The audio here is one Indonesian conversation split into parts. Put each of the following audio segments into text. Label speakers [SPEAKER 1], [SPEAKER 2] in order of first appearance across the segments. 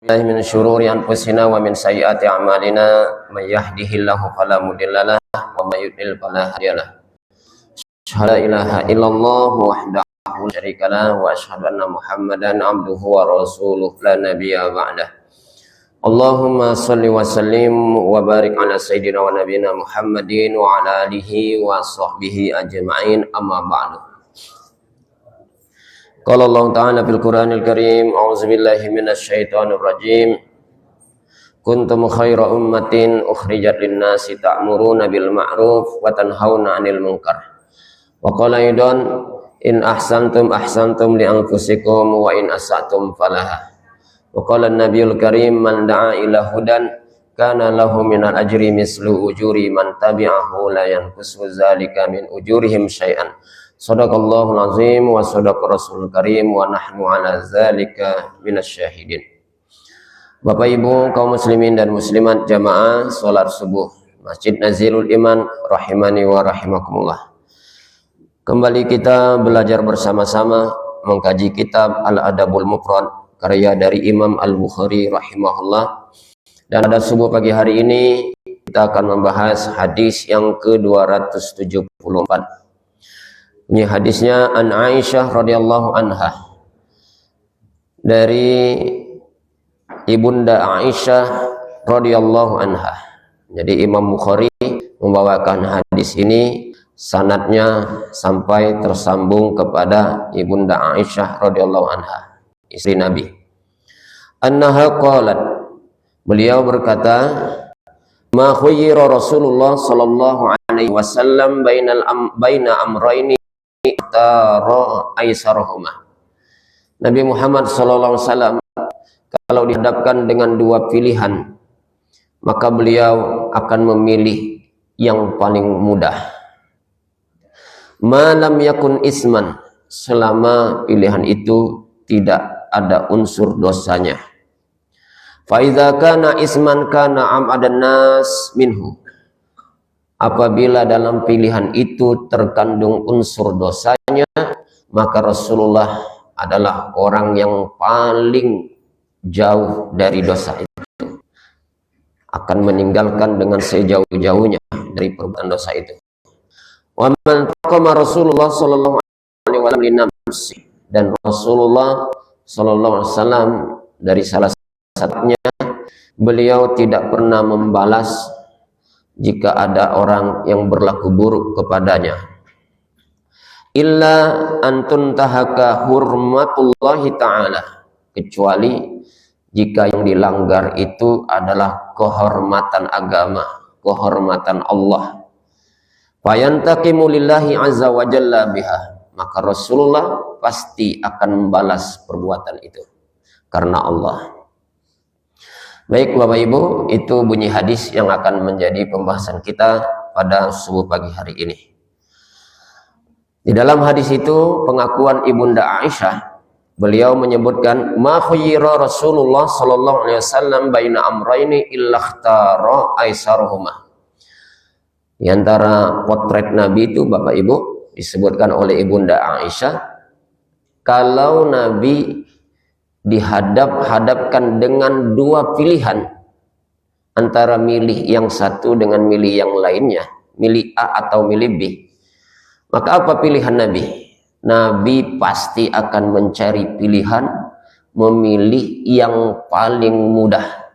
[SPEAKER 1] Min syururi anfusina wa min sayyiati a'malina may yahdihillahu fala mudilla lahu wa may yudlil fala hadiya lahu. Asyhadu an la ilaha illallah wahdahu la syarika lahu wa asyhadu anna Muhammadan abduhu wa rasuluhu la nabiyya ba'dah. Allahumma shalli wa sallim wa barik ala sayyidina wa nabiyyina Muhammadin wa ala alihi wa sahbihi ajma'in, amma ba'du. Qala Allah Ta'ala fil Qur'anil Karim, a'udzu billahi minasy syaithanir rajim. Kuntum khaira ummatin ukhrijat lin-nasi ta'muruna bil ma'ruf wa tanhauna 'anil munkar. Wa qala aidan in ahsantum ahsantum li anfusikum wa in asatum falaha. Wa qala an-nabiyul karim man da'a ila hudan kana lahu minal ajri mislu ujuri man tabi'ahu la yanqusu dzalika min ujurihim syai'an. Shadaqallahul azim wa shadaqa rasulul karim wa nahnu ala zalika minasyahidin. Bapak Ibu kaum muslimin dan muslimat jamaah salat subuh Masjid Nazirul Iman rahimani wa rahimakumullah. Kembali kita belajar bersama-sama mengkaji kitab Al-Adabul Mufrad karya dari Imam Al-Bukhari rahimahullah. Dan pada subuh pagi hari ini kita akan membahas hadis yang ke-274. Ini hadisnya an Aisyah radhiyallahu anha, dari ibunda Aisyah radhiyallahu anha. Jadi Imam Bukhari membawakan hadis ini sanadnya sampai tersambung kepada ibunda Aisyah radhiyallahu anha, istri Nabi. Annaha qalat, beliau berkata, ma khayyara Rasulullah sallallahu alaihi wasallam baina amrayni taro aisarahuma. Nabi Muhammad sallallahu alaihi wasallam kalau dihadapkan dengan dua pilihan, maka beliau akan memilih yang paling mudah. Malam yakun isman, selama pilihan itu tidak ada unsur dosanya. Fa idza kana isman kana amadan nas minhu. Apabila dalam pilihan itu terkandung unsur dosanya, maka Rasulullah adalah orang yang paling jauh dari dosa itu, akan meninggalkan dengan sejauh-jauhnya dari perbuatan dosa itu. Wa man taqama Rasulullah sallallahu alaihi wasallam linafsi, dan Rasulullah sallallahu alaihi wasallam dari salah satunya, beliau tidak pernah membalas jika ada orang yang berlaku buruk kepadanya, illa antun tahaka hurmatullahi ta'ala, kecuali jika yang dilanggar itu adalah kehormatan agama, kehormatan Allah. Fayantaqimu lillahi azza wa jalla biha, maka Rasulullah pasti akan membalas perbuatan itu karena Allah. Baik Bapak Ibu, itu bunyi hadis yang akan menjadi pembahasan kita pada subuh pagi hari ini. Di dalam hadis itu pengakuan ibunda Aisyah, beliau menyebutkan ma khayyara Rasulullah sallallahu alaihi wasallam baina amrayni illa ikhtara aisarahuma. Di antara potret Nabi itu Bapak Ibu disebutkan oleh ibunda Aisyah, kalau Nabi dihadapkan dengan dua pilihan, antara milih yang satu dengan milih yang lainnya, milih A atau milih B, maka apa pilihan Nabi? Nabi pasti akan mencari pilihan, memilih yang paling mudah,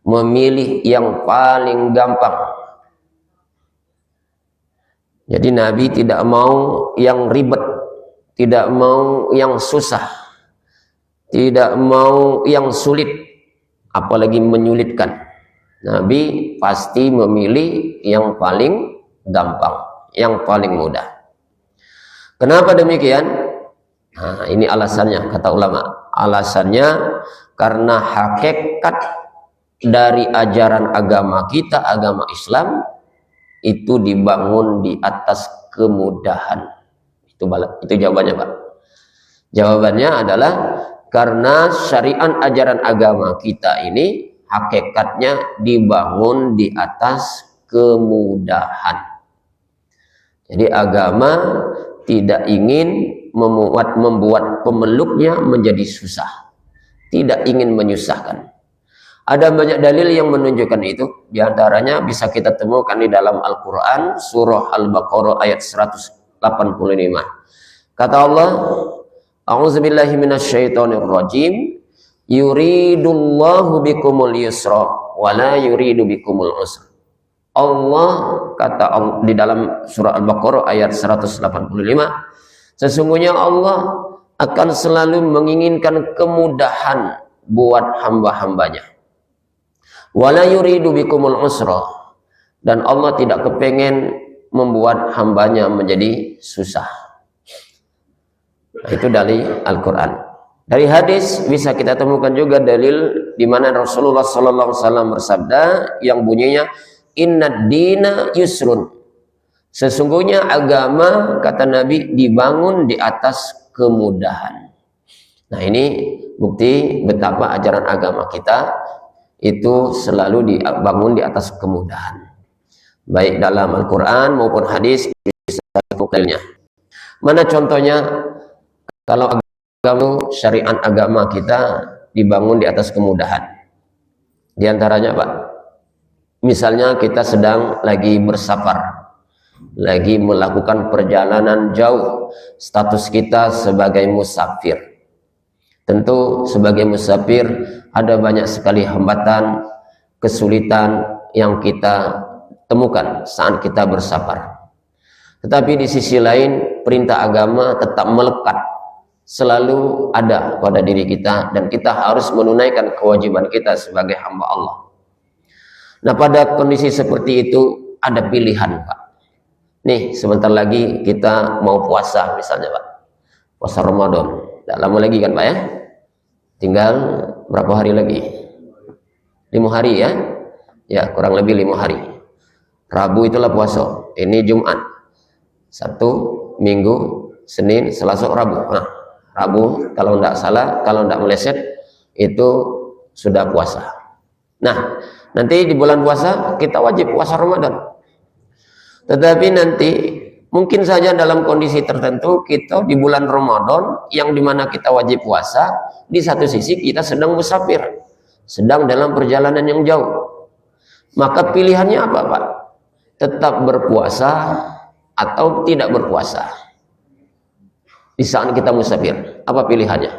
[SPEAKER 1] memilih yang paling gampang. Jadi Nabi tidak mau yang ribet, tidak mau yang susah, tidak mau yang sulit, apalagi menyulitkan. Nabi pasti memilih yang paling gampang, yang paling mudah. Kenapa demikian? Nah, ini alasannya, kata ulama. Alasannya karena hakikat dari ajaran agama kita, agama Islam, itu dibangun di atas kemudahan. Itu jawabannya, Pak. Jawabannya adalah karena syariat ajaran agama kita ini hakikatnya dibangun di atas kemudahan. Jadi agama tidak ingin membuat pemeluknya menjadi susah, tidak ingin menyusahkan. Ada banyak dalil yang menunjukkan itu. Di antaranya bisa kita temukan di dalam Al-Quran, surah Al-Baqarah ayat 185. Kata Allah, A'udzubillahi minasyaitonirrajim, yuridullahu bikumul yusra wa la yuridu bikumul usra. Allah kata Allah, di dalam surah Al-Baqarah ayat 185, sesungguhnya Allah akan selalu menginginkan kemudahan buat hamba-hambanya. Wala yuridu bikumul usra, dan Allah tidak kepengen membuat hambanya menjadi susah. Nah, itu dari Al-Quran. Dari hadis bisa kita temukan juga dalil di mana Rasulullah SAW bersabda yang bunyinya innad dina yusrun. Sesungguhnya agama, kata Nabi, dibangun di atas kemudahan. Nah, ini bukti betapa ajaran agama kita itu selalu dibangun di atas kemudahan, baik dalam Al-Quran maupun hadis bisa dalilnya. Mana contohnya kalau agama, syariat agama kita dibangun di atas kemudahan? Di antaranya Pak, misalnya kita sedang lagi bersafar, lagi melakukan perjalanan jauh, status kita sebagai musafir. Tentu sebagai musafir ada banyak sekali hambatan, kesulitan yang kita temukan saat kita bersafar. Tetapi di sisi lain perintah agama tetap melekat, selalu ada pada diri kita, dan kita harus menunaikan kewajiban kita sebagai hamba Allah. Nah, pada kondisi seperti itu ada pilihan Pak. Nih sebentar lagi kita mau puasa misalnya Pak, puasa Ramadan. Tidak lama lagi kan Pak ya, tinggal berapa hari lagi? 5 hari ya, ya kurang lebih 5 hari. Rabu itulah puasa, ini Jumat, Sabtu, Minggu, Senin, Selasa, Rabu. Nah, Rabu kalau tidak salah, kalau tidak meleset itu sudah puasa. Nah, nanti di bulan puasa kita wajib puasa Ramadan. Tetapi nanti mungkin saja dalam kondisi tertentu kita di bulan Ramadan yang dimana kita wajib puasa, di satu sisi kita sedang musafir, sedang dalam perjalanan yang jauh. Maka pilihannya apa Pak? Tetap berpuasa atau tidak berpuasa di saat kita musafir? Apa pilihannya?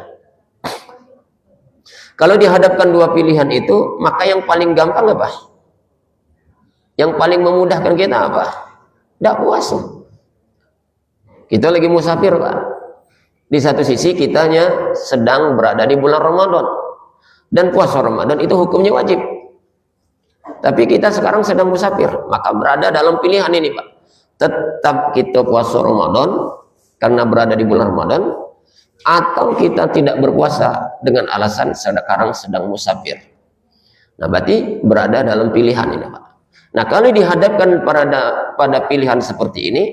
[SPEAKER 1] Kalau dihadapkan dua pilihan itu, maka yang paling gampang apa? Yang paling memudahkan kita apa? Tidak puasa. Kita lagi musafir Pak. Di satu sisi kitanya sedang berada di bulan Ramadan, dan puasa Ramadan itu hukumnya wajib. Tapi kita sekarang sedang musafir, maka berada dalam pilihan ini Pak. Tetap kita puasa Ramadan karena berada di bulan Ramadan, atau kita tidak berpuasa dengan alasan sekarang sedang musafir. Nah, berarti berada dalam pilihan ini Pak. Nah, kalau dihadapkan pada pilihan seperti ini,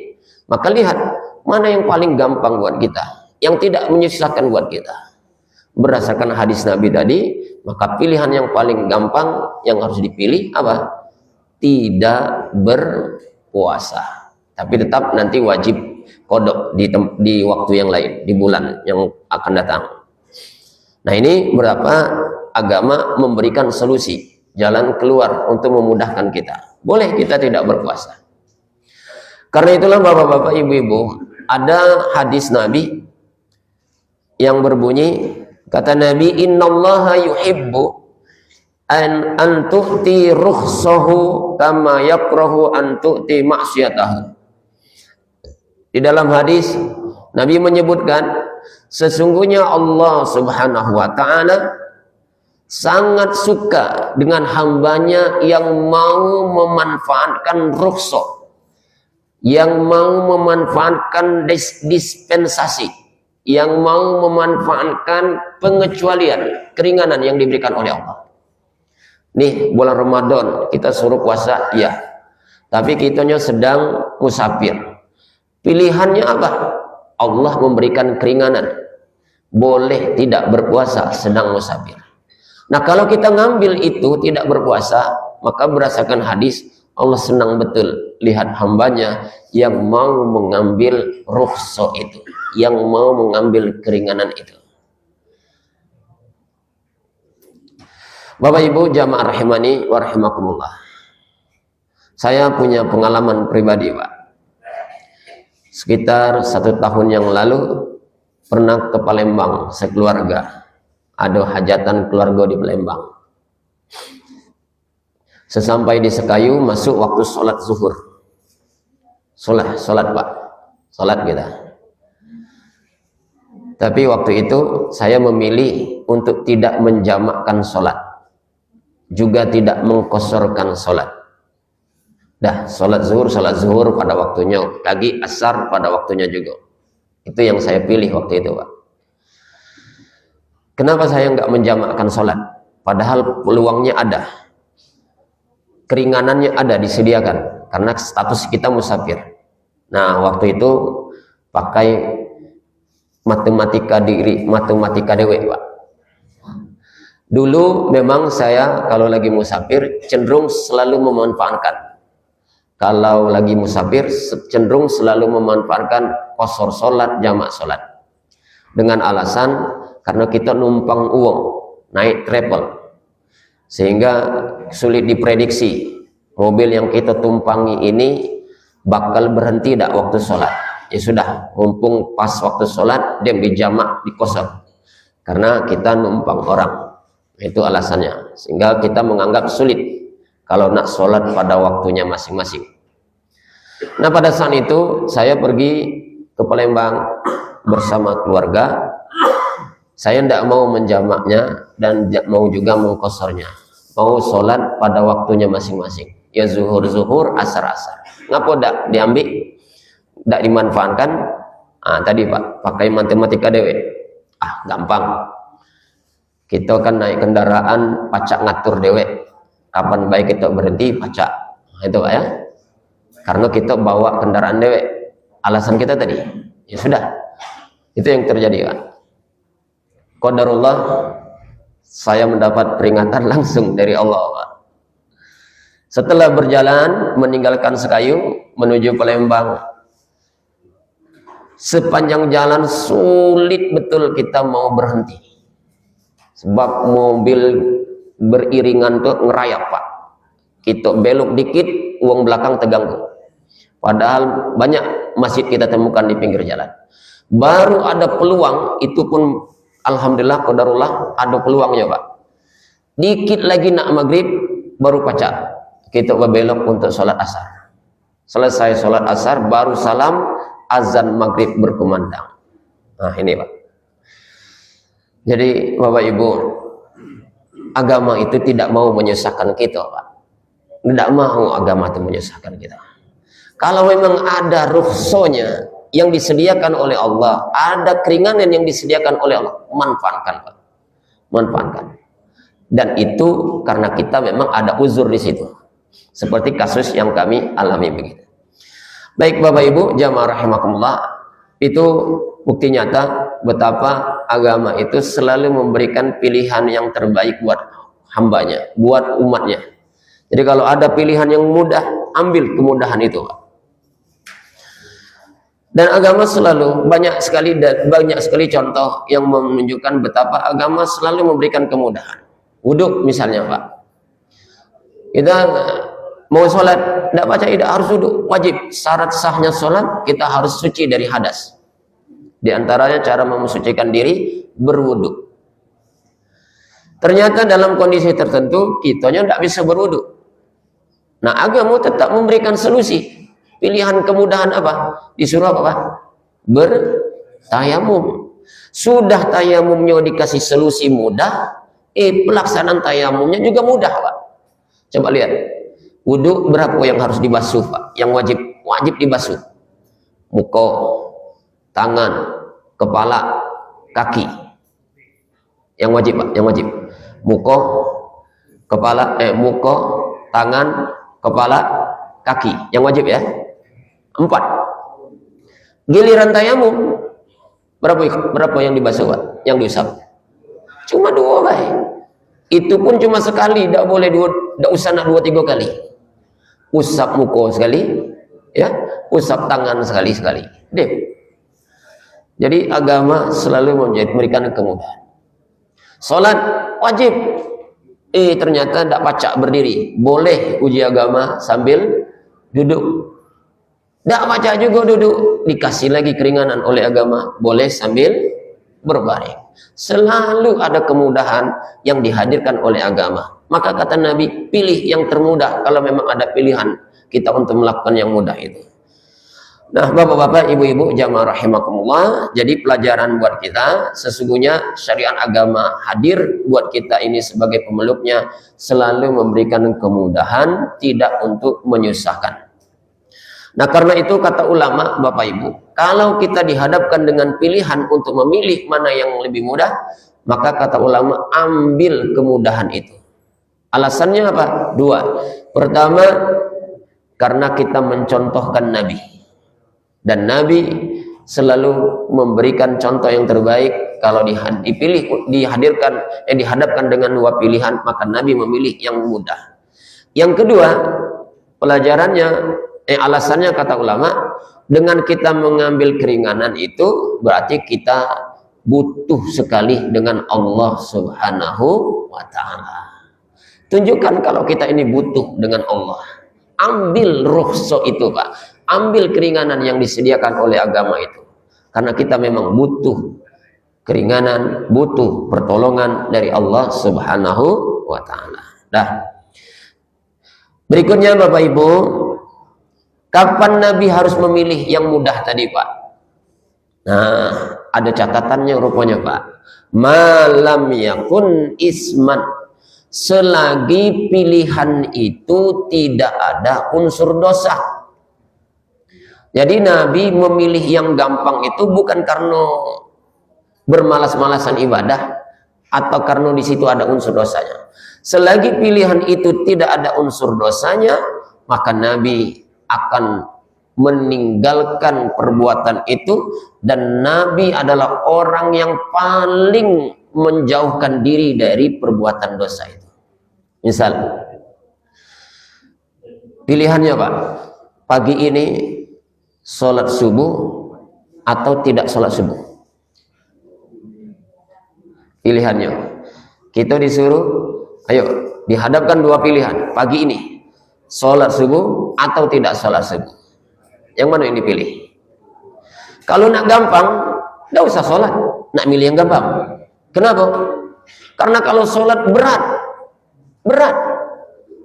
[SPEAKER 1] maka lihat mana yang paling gampang buat kita, yang tidak menyusahkan buat kita. Berdasarkan hadis Nabi tadi, maka pilihan yang paling gampang yang harus dipilih apa? Tidak berpuasa. Tapi tetap nanti wajib kodok di waktu yang lain, di bulan yang akan datang. Nah, ini berapa agama memberikan solusi, jalan keluar untuk memudahkan kita. Boleh kita tidak berpuasa. Karena itulah bapak-bapak, ibu-ibu, ada hadis Nabi yang berbunyi, kata Nabi, innallaha yuhibbu an tu'ti rukhsahu kama yakrahu an tu'ti ma'siyatahu. Di dalam hadis Nabi menyebutkan, sesungguhnya Allah Subhanahu wa ta'ala sangat suka dengan hambanya yang mau memanfaatkan rukhsah, yang mau memanfaatkan dispensasi, yang mau memanfaatkan pengecualian, keringanan yang diberikan oleh Allah. Nih bulan Ramadan kita suruh puasa, ya, tapi kitanya sedang musafir. Pilihannya apa? Allah memberikan keringanan, boleh tidak berpuasa sedang musafir. Nah, kalau kita ngambil itu tidak berpuasa, maka berdasarkan hadis Allah senang betul lihat hambanya yang mau mengambil rukhsah itu, yang mau mengambil keringanan itu. Bapak Ibu jamaah rahimani wa rahimakumullah. Saya punya pengalaman pribadi, Pak. Sekitar 1 tahun yang lalu pernah ke Palembang sekeluarga. Ada hajatan keluarga di Palembang. Sesampai di Sekayu masuk waktu sholat zuhur. Sholat Pak. Sholat kita. Tapi waktu itu saya memilih untuk tidak menjamakkan sholat. Juga tidak mengkosorkan sholat. Dah, sholat zuhur pada waktunya. Lagi asar pada waktunya juga. Itu yang saya pilih waktu itu, Pak. Kenapa saya nggak menjamakkan sholat? Padahal peluangnya ada. Keringanannya ada, disediakan. Karena status kita musafir. Nah, waktu itu pakai matematika dewe, Pak. Dulu memang saya kalau lagi musafir cenderung selalu memanfaatkan. Kalau lagi musafir cenderung selalu memanfaatkan qasar sholat, jamak sholat. Dengan alasan karena kita numpang uang, naik travel. Sehingga sulit diprediksi mobil yang kita tumpangi ini bakal berhenti tidak waktu sholat. Ya sudah, mumpung pas waktu sholat dia dijamak, dikosor. Karena kita numpang orang. Itu alasannya. Sehingga kita menganggap sulit kalau nak sholat pada waktunya masing-masing. Nah, pada saat itu saya pergi ke Palembang bersama keluarga. Saya tidak mau menjamaknya dan tidak mau juga mengkosornya. Mau sholat pada waktunya masing-masing. Ya zuhur, asar. Ngapa tidak diambil? Tidak dimanfaatkan? Tadi Pak, pakai matematika dewe. Gampang. Kita kan naik kendaraan, pacak ngatur dewe. Kapan baik kita berhenti, pacak. Itu Pak ya. Karena kita bawa kendaraan dewe. Alasan kita tadi. Ya sudah. Itu yang terjadi Pak. Qadarullah, saya mendapat peringatan langsung dari Allah, Pak. Setelah berjalan meninggalkan Sekayu menuju Palembang, sepanjang jalan sulit betul kita mau berhenti, sebab mobil beriringan tuh ngerayap, Pak. Kita belok dikit, uang belakang terganggu. Padahal banyak masjid kita temukan di pinggir jalan. Baru ada peluang, itu pun alhamdulillah, qadarullah, ada peluangnya, Pak. Dikit lagi nak maghrib, baru pacak. Kita belok untuk sholat asar. Selesai sholat asar, baru salam, azan maghrib berkumandang. Nah, ini, Pak. Jadi, Bapak Ibu, agama itu tidak mau menyusahkan kita, Pak. Tidak mau agama itu menyusahkan kita. Kalau memang ada rukhsahnya yang disediakan oleh Allah, ada keringanan yang disediakan oleh Allah, manfaatkan, Pak. Manfaatkan. Dan itu karena kita memang ada uzur di situ. Seperti kasus yang kami alami begitu. Baik Bapak Ibu, jamaah rahimakumullah, itu bukti nyata betapa agama itu selalu memberikan pilihan yang terbaik buat hambanya, buat umatnya. Jadi kalau ada pilihan yang mudah, ambil kemudahan itu, Pak. Dan agama selalu banyak sekali contoh yang menunjukkan betapa agama selalu memberikan kemudahan. Wudhu misalnya, Pak. Kita mau sholat, tidak baca, tidak harus wudhu, wajib. Syarat sahnya sholat, kita harus suci dari hadas. Di antaranya cara mensucikan diri, berwudhu. Ternyata dalam kondisi tertentu, kitanya tidak bisa berwudhu. Nah, agama tetap memberikan solusi. Pilihan kemudahan apa? Disuruh apa, Pak? Bertayamum. Sudah tayamumnya dikasih solusi mudah, pelaksanaan tayamumnya juga mudah, Pak. Coba lihat. Wudhu berapa yang harus dibasuh, Pak? Yang wajib dibasuh. Muka, tangan, kepala, kaki. Yang wajib, Pak, yang wajib. Muka, tangan, kepala, kaki. Yang wajib ya. 4. Giliran tayamum berapa yang dibasuh, Pak? Yang diusap? Cuma 2, Pak. Itu pun cuma sekali, tidak boleh tidak usah nak 2-3 kali. Usap muka sekali, ya, usap tangan sekali. Deh. Jadi agama selalu memberikan kemudahan. Salat wajib. Ternyata tidak pacak berdiri. Boleh uji agama sambil duduk. Tidak pacak juga duduk. Dikasih lagi keringanan oleh agama. Boleh sambil berbaring. Selalu ada kemudahan yang dihadirkan oleh agama. Maka kata Nabi, pilih yang termudah kalau memang ada pilihan kita untuk melakukan yang mudah itu. Nah, bapak-bapak, ibu-ibu, jamaah rahimakumullah, jadi pelajaran buat kita, sesungguhnya syariat agama hadir buat kita ini sebagai pemeluknya, selalu memberikan kemudahan, tidak untuk menyusahkan. Nah, karena itu kata ulama, bapak ibu, kalau kita dihadapkan dengan pilihan untuk memilih mana yang lebih mudah, maka kata ulama, ambil kemudahan itu. Alasannya apa? Dua. Pertama, karena kita mencontohkan Nabi. Dan Nabi selalu memberikan contoh yang terbaik. Kalau dihadapkan dengan dua pilihan, maka Nabi memilih yang mudah. Yang kedua, alasannya kata ulama, dengan kita mengambil keringanan itu berarti kita butuh sekali dengan Allah Subhanahu wa ta'ala. Tunjukkan kalau kita ini butuh dengan Allah. Ambil rukhsah itu, Pak. Ambil keringanan yang disediakan oleh agama itu. Karena kita memang butuh keringanan, butuh pertolongan dari Allah Subhanahu wa ta'ala. Dah. Berikutnya Bapak Ibu, kapan Nabi harus memilih yang mudah tadi, Pak? Nah, ada catatannya rupanya, Pak. Malam yakun isman, selagi pilihan itu tidak ada unsur dosa. Jadi Nabi memilih yang gampang itu bukan karena bermalas-malasan ibadah atau karena di situ ada unsur dosanya. Selagi pilihan itu tidak ada unsur dosanya, maka Nabi akan meninggalkan perbuatan itu, dan Nabi adalah orang yang paling menjauhkan diri dari perbuatan dosa itu. Misal, pilihannya Pak, pagi ini sholat subuh atau tidak sholat subuh. Pilihannya, kita disuruh, ayo dihadapkan dua pilihan pagi ini, sholat subuh atau tidak sholat subuh. Yang mana yang dipilih? Kalau nak gampang, tidak usah sholat, nak milih yang gampang. Kenapa? Karena kalau sholat berat,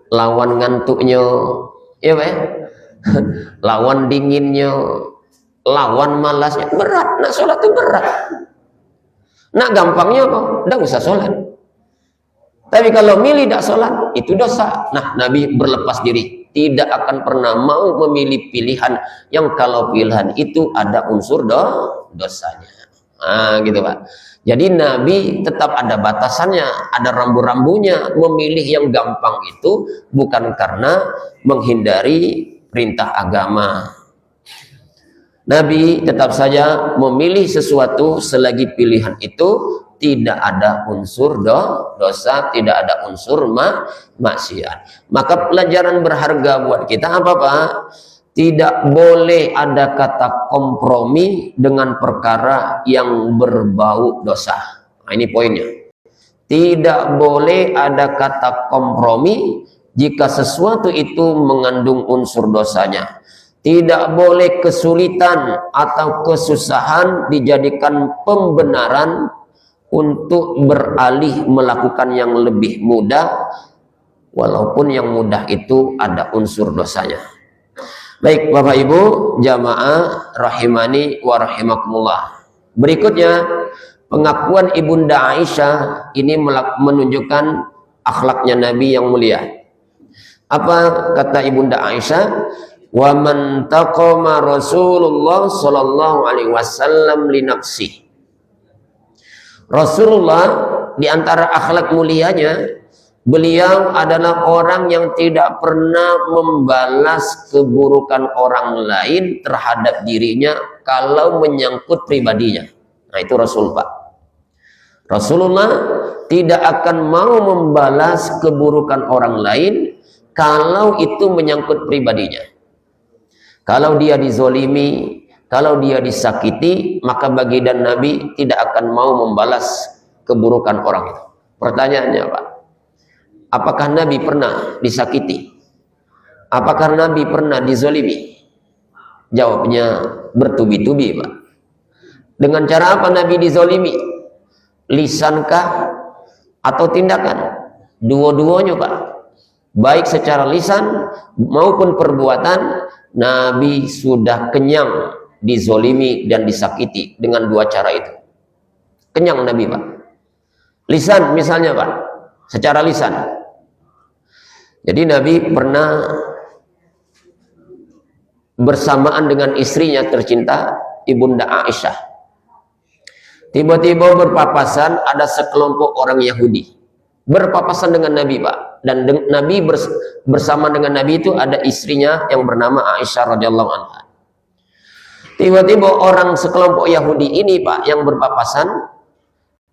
[SPEAKER 1] lawan ngantuknya, ya Pak, lawan dinginnya, lawan malasnya, berat. Nak sholat itu berat. Nak gampangnya apa? Tidak usah sholat. Tapi kalau milih tidak sholat, itu dosa. Nah, Nabi berlepas diri, tidak akan pernah mau memilih pilihan yang kalau pilihan itu ada unsur dosanya. Nah, gitu Pak. Jadi Nabi tetap ada batasannya, ada rambu-rambunya. Memilih yang gampang itu bukan karena menghindari perintah agama. Nabi tetap saja memilih sesuatu selagi pilihan itu tidak ada unsur dosa, tidak ada unsur maksiat. Maka pelajaran berharga buat kita apa Pak? Tidak boleh ada kata kompromi dengan perkara yang berbau dosa. Nah, ini poinnya. Tidak boleh ada kata kompromi jika sesuatu itu mengandung unsur dosanya. Tidak boleh kesulitan atau kesusahan dijadikan pembenaran untuk beralih melakukan yang lebih mudah, walaupun yang mudah itu ada unsur dosanya. Baik Bapak Ibu jamaah rahimani wa rahimakumullah. Berikutnya pengakuan Ibunda Aisyah ini menunjukkan akhlaknya Nabi yang mulia. Apa kata Ibunda Aisyah? Wa man taqama Rasulullah sallallahu alaihi wasallam li nafsi. Rasulullah di antara akhlak mulianya, beliau adalah orang yang tidak pernah membalas keburukan orang lain terhadap dirinya kalau menyangkut pribadinya. Nah, itu Rasul Pak. Rasulullah tidak akan mau membalas keburukan orang lain kalau itu menyangkut pribadinya. Kalau dia dizolimi, kalau dia disakiti, maka baginda Nabi tidak akan mau membalas keburukan orang itu. Pertanyaannya Pak, Apakah Nabi pernah disakiti? Apakah Nabi pernah dizolimi? Jawabnya bertubi-tubi, Pak. Dengan cara apa Nabi dizolimi? Lisankah atau tindakan? Dua-duanya, Pak. Baik secara lisan maupun perbuatan, Nabi sudah kenyang dizolimi dan disakiti dengan dua cara itu. Kenyang Nabi, Pak. Lisan misalnya, Pak, secara lisan. Jadi Nabi pernah bersamaan dengan istrinya tercinta Ibunda Aisyah. Tiba-tiba berpapasan ada sekelompok orang Yahudi. Berpapasan dengan Nabi, Pak. Dan Nabi bersama dengan Nabi itu ada istrinya yang bernama Aisyah radhiyallahu anha. Tiba-tiba orang sekelompok Yahudi ini, Pak, yang berpapasan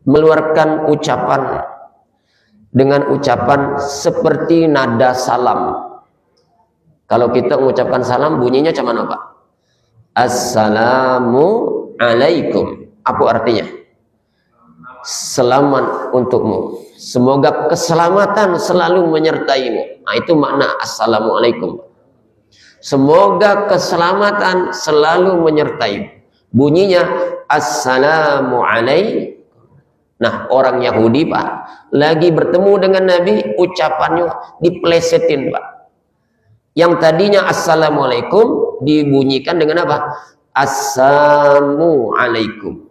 [SPEAKER 1] mengeluarkan ucapan dengan ucapan seperti nada salam. Kalau kita mengucapkan salam bunyinya macam mana, Pak? Assalamu alaikum. Apa artinya? Selamat untukmu. Semoga keselamatan selalu menyertaimu. Nah, itu makna assalamualaikum. Semoga keselamatan selalu menyertaimu. Bunyinya assalamu alaikum. Nah, orang Yahudi, Pak, lagi bertemu dengan Nabi, ucapannya diplesetin, Pak. Yang tadinya assalamualaikum dibunyikan dengan apa? Assalamu alaikum.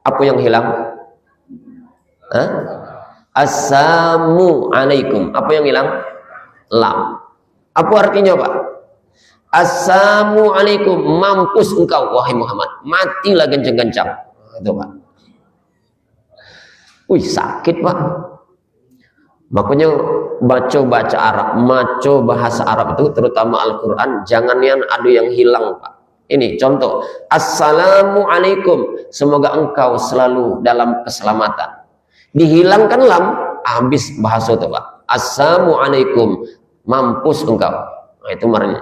[SPEAKER 1] Apa yang hilang? Hah? Assalamu alaikum. Apa yang hilang? Lam. Apa artinya, Pak? Assalamu alaikum. Mampus engkau, wahai Muhammad. Matilah kencang-kencang. Itu, Pak. Wih, sakit, Pak. Makanya baca Arab, baca bahasa Arab itu terutama Al-Quran, jangan yang ada yang hilang, Pak. Ini contoh. Assalamu alaikum. Semoga engkau selalu dalam keselamatan. Dihilangkan lam, habis bahasa itu, Pak. Assalamu alaikum. Mampus engkau. Nah, itu marahnya.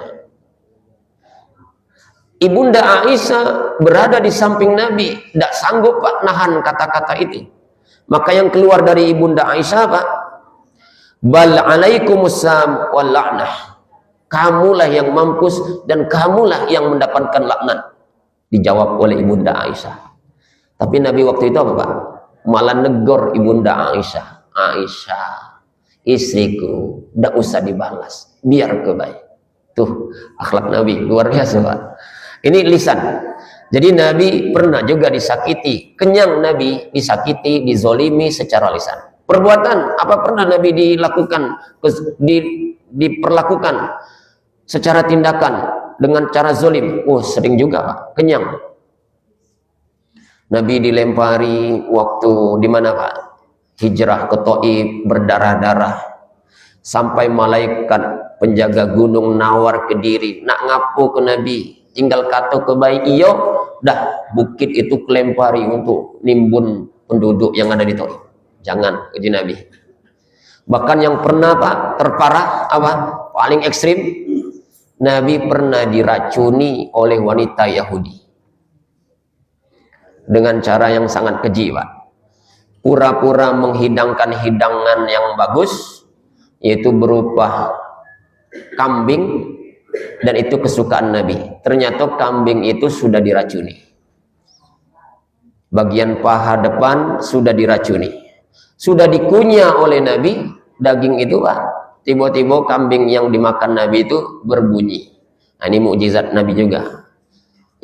[SPEAKER 1] Ibunda Aisyah berada di samping Nabi, tidak sanggup, Pak, nahan kata-kata itu. Maka yang keluar dari Ibunda Aisyah, Pak, bal alaikumussalam wal la'nah. Kamulah yang mampus dan kamulah yang mendapatkan laknat. Dijawab oleh Ibunda Aisyah. Tapi Nabi waktu itu apa, Pak? Malah negor Ibunda Aisyah. Aisyah, istriku, tidak usah dibalas, biar kebaik. Tuh akhlak Nabi luar biasa, Pak. Ini lisan. Jadi Nabi pernah juga disakiti. Kenyang Nabi disakiti, dizolimi secara lisan. Perbuatan apa pernah Nabi diperlakukan secara tindakan dengan cara zolim? Oh, sering juga, Pak. Kenyang. Nabi dilempari waktu di mana, Pak? Hijrah ke Thaif, berdarah-darah. Sampai malaikat penjaga gunung nawar ke diri, nak ngapo ke Nabi, tinggal kata ke baik iyo, dah bukit itu kelempari untuk nimbun penduduk yang ada di Thaif. Jangan, uji Nabi. Bahkan yang pernah, Pak, terparah apa? Paling ekstrim, Nabi pernah diracuni oleh wanita Yahudi dengan cara yang sangat keji, Pak. Pura-pura menghidangkan hidangan yang bagus, yaitu berupa kambing, dan itu kesukaan Nabi. Ternyata kambing itu sudah diracuni. Bagian paha depan sudah diracuni. Sudah dikunyah oleh Nabi daging itu, Pak. Tiba-tiba kambing yang dimakan Nabi itu berbunyi. Nah, ini mukjizat Nabi juga.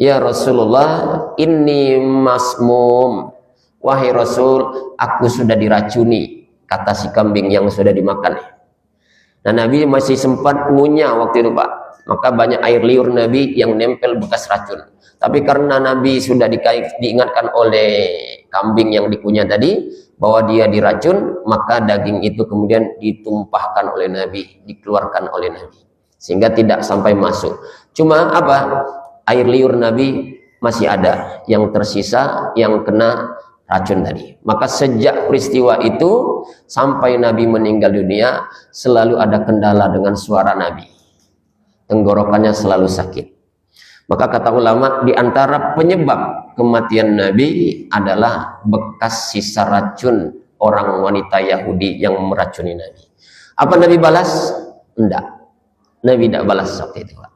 [SPEAKER 1] Ya Rasulullah, inni masmum. Wahai Rasul, aku sudah diracuni, kata si kambing yang sudah dimakan. Nah, Nabi masih sempat ngunyah waktu itu, Pak. Maka banyak air liur Nabi yang nempel bekas racun. Tapi karena Nabi sudah diingatkan oleh kambing yang dikunyah tadi bahwa dia diracun, maka daging itu kemudian ditumpahkan oleh Nabi, dikeluarkan oleh Nabi, sehingga tidak sampai masuk. Cuma apa? Air liur Nabi masih ada yang tersisa, yang kena racun tadi. Maka sejak peristiwa itu sampai Nabi meninggal dunia, selalu ada kendala dengan suara Nabi. Tenggorokannya selalu sakit. Maka kata ulama, di antara penyebab kematian Nabi adalah bekas sisa racun orang wanita Yahudi yang meracuni Nabi. Apa Nabi balas? Enggak. Nabi tidak balas seperti itu, Pak.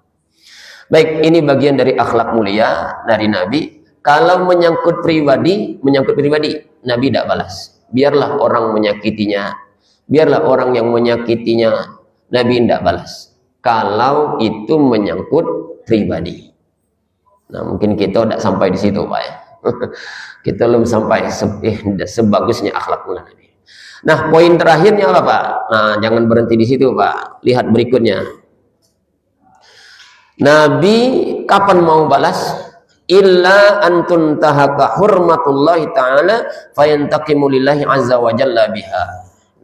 [SPEAKER 1] Baik, ini bagian dari akhlak mulia dari Nabi. Kalau menyangkut pribadi, Nabi tidak balas. Biarlah orang menyakitinya, biarlah orang yang menyakitinya, Nabi tidak balas. Kalau itu menyangkut pribadi. Nah, mungkin kita tidak sampai di situ, Pak ya. Kita belum sampai sebagusnya akhlak mulia Nabi. Nah, poin terakhirnya apa, Pak? Nah, jangan berhenti di situ, Pak. Lihat berikutnya. Nabi kapan mau balas? Illa antun tahaka hurmatullahi ta'ala fayantaqimu lillahi azza wa jalla biha.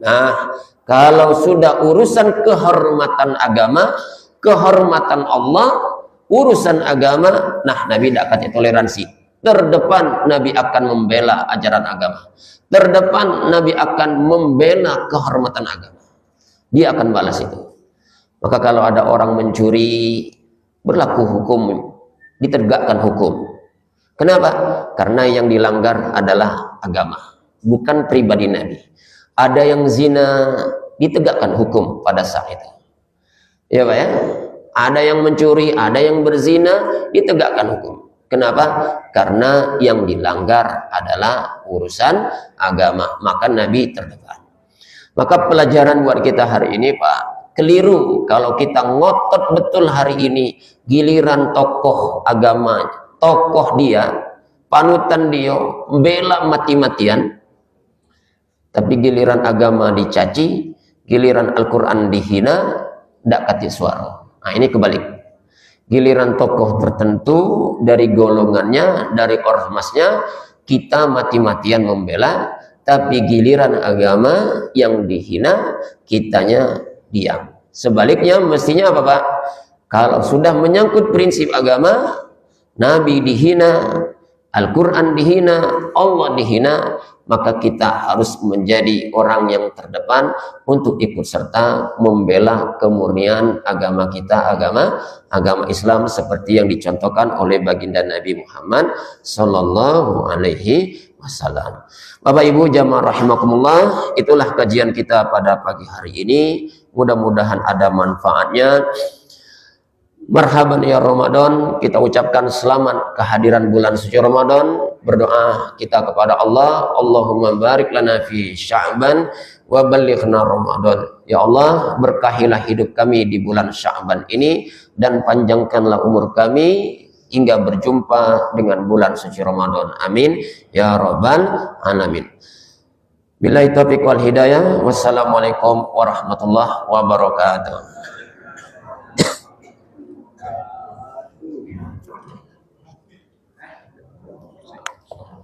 [SPEAKER 1] Nah, kalau sudah urusan kehormatan agama, kehormatan Allah, urusan agama, nah Nabi tidak akan toleransi. Terdepan Nabi akan membela ajaran agama. Terdepan Nabi akan membela kehormatan agama. Dia akan balas itu. Maka kalau ada orang mencuri, berlaku hukum, ditegakkan hukum. Kenapa? Karena yang dilanggar adalah agama, bukan pribadi Nabi. Ada yang zina, ditegakkan hukum pada saat itu. Ya Pak ya? Ada yang mencuri, ada yang berzina, ditegakkan hukum. Kenapa? Karena yang dilanggar adalah urusan agama, maka Nabi terdepan. Maka pelajaran buat kita hari ini, Pak, keliru kalau kita ngotot betul hari ini, giliran tokoh agama, tokoh dia, panutan dia, bela mati-matian, tapi giliran agama dicaci, giliran Al-Quran dihina, tidak kati suara. Nah, ini kebalik. Giliran tokoh tertentu dari golongannya, dari ormasnya, kita mati-matian membela, tapi giliran agama yang dihina, kitanya diam. Sebaliknya mestinya apa, Pak? Kalau sudah menyangkut prinsip agama, Nabi dihina, Al-Quran dihina, Allah dihina, maka kita harus menjadi orang yang terdepan untuk ikut serta membela kemurnian agama kita, agama Islam seperti yang dicontohkan oleh baginda Nabi Muhammad sallallahu alaihi wasallam. Bapak Ibu jamaah rahimakumullah, itulah kajian kita pada pagi hari ini. Mudah-mudahan ada manfaatnya. Marhaban ya Ramadan, kita ucapkan selamat kehadiran bulan suci Ramadan. Berdoa kita kepada Allah, Allahumma barik lana fi Sya'ban wa ballighna Ramadan. Ya Allah, berkahilah hidup kami di bulan Sya'ban ini dan panjangkanlah umur kami hingga berjumpa dengan bulan suci Ramadan. Amin ya rabbal alamin. Billahi taufiq wal hidayah. Wassalamualaikum warahmatullahi wabarakatuh.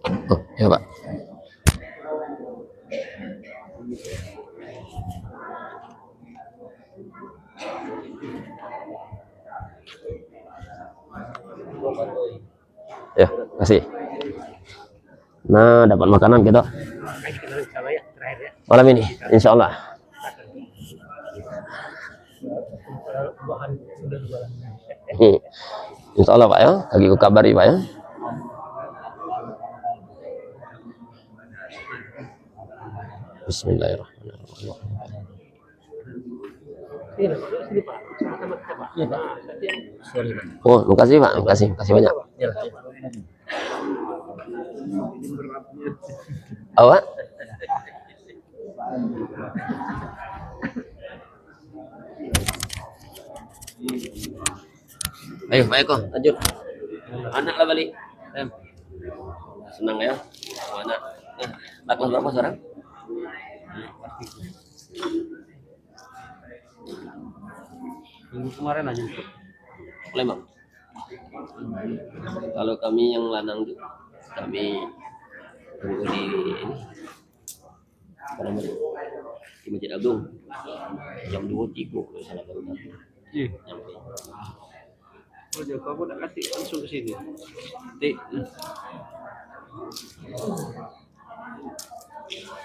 [SPEAKER 1] Oh, ya Pak. Ya, kasih. Nah, dapat makanan kita. Malam ini, insya Allah. Insya Allah Pak ya, lagi ku kabari Pak ya. Bismillahirrahmanirrahim. Oh, makasih Pak, makasih banyak. Awak? Ayo, Pak Eko, lanjut. Anak lah balik. Senang ya, anak. Lakukan berapa sekarang? Minggu kemarin aja Lembang. Kalau kami yang lanang tuh, kami tunggu di ini apa namanya, di Masjid Agung jam 2.03 kalau salah baru datang. Nyampe. Oh jauh, aku udah kasih langsung ke sini.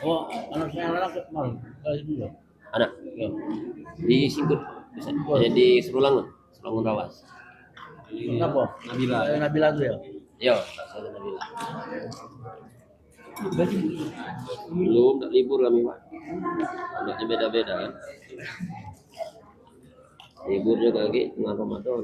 [SPEAKER 2] Oh, anak saya anak mau kalau dulu.
[SPEAKER 1] Anak ya. Di Singkut bisa. Jadi Serulangun Rawas.
[SPEAKER 2] Kenapa? Nabila tuh ya?
[SPEAKER 1] Yo, saya Nabila. Belum, tak libur kami Pak. Anaknya beda-beda kan. Liburnya kaki tengah Ramadan.